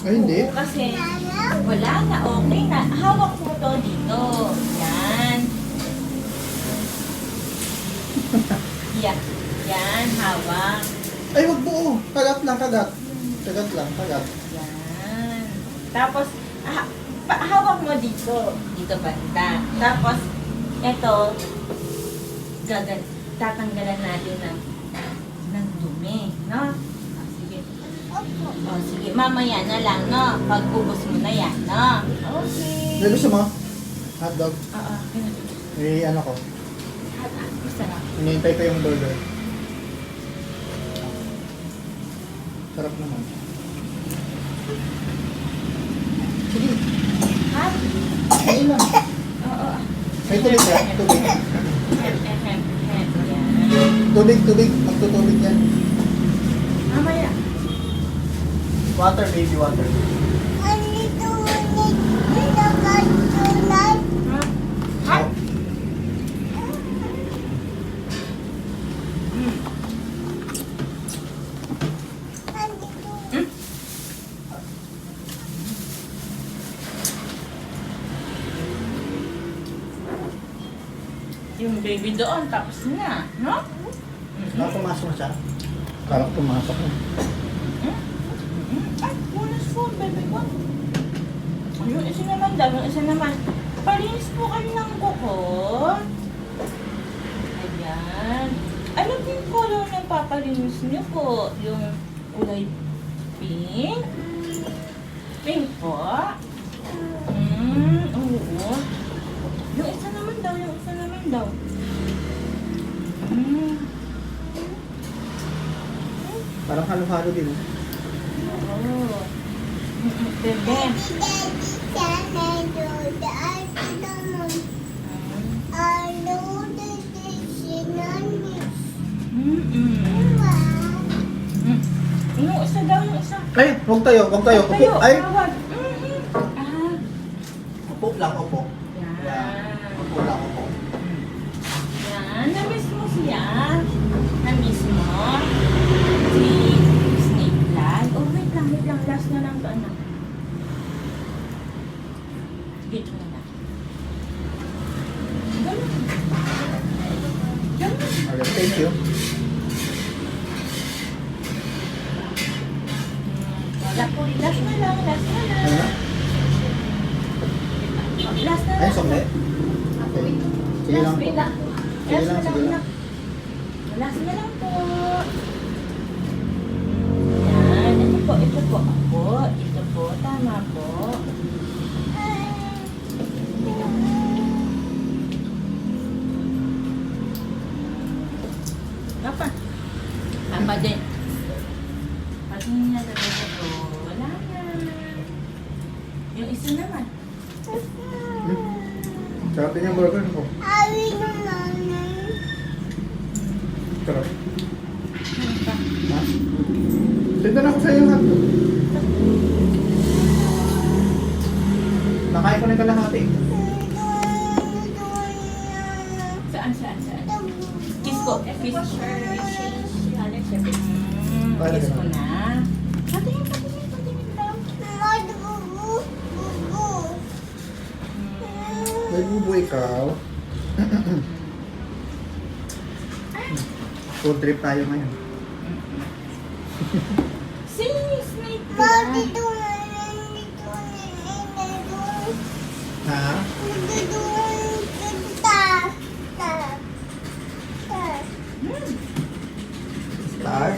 Ay, hindi. Oo, kasi wala na, okay na. Hawak mo to dito. Yan. Yan. Yan, hawak. Ay, wag buo. Kagat lang, kagat. Kagat lang, kagat. Yan. Tapos, hawak mo dito. Dito banda. Tapos, ito, tatanggalan natin ng dumi, no? Sige. Sige, mamaya na lang, no? Pag-ubos mo na yan, no? Okay. May gusto mo? Hotdog. Oo, Eh, ano ko? gusto na. Hinihintay ko yung burger. Sarap naman. Sige. Ha? Kain lang. Oo. May tubig ka? Tubig. Yan. Tubig, tubig. Magtutubig yan. Mamaya. Water, baby, water. Ha? Yung baby doon, tapos na, no? Pumasok na siya. Parang pumasok na. Ay, bonus phone, baby ko. Yung isa naman daw, yung isa naman. Palinis po kayo ng kuko. Ayan. Ano po yung color ng papalinis niyo po? Yung kulay pink? Pink po? Oo. Yung isa naman daw, yung isa naman daw. Parang halo-halo din. Oo. Bebe. Yung isa daw, yung isa. Ay, huwag tayo, huwag tayo. Upo. Ay, tawag. upo lang, upo. Yan. Upo lang, upo. Yan. Na-miss mo siya. Na-miss mo. Si Snake Flag. Oh, wait lang, wait lang. Last na lang to, anak. Dito na lang. Ganun. Ganun. Okay, thank you. Wala po. Last na lang, last na lang. Ano na? Last na lang. Ay, sumli. Okay. Sige lang po. Last na Sige lang, lang, sige lang. anak. Last na lang po. Yan. Ito po, ito po. Ako. Ito po. Tama po. Papa. Tama din. Pati niya talaga po. Wala na. Yung isa naman. Sarap din yung burger ko. Sarap. Ha? Tinda na ako sa'yo yung hotdog. Nakain ko na yung kalahati. Saan? Kiss ko. Kiss ko. Kiss ko na. Patingin lang. May bubo ikaw. Food trip tayo ngayon. Si Snake Ha? Star?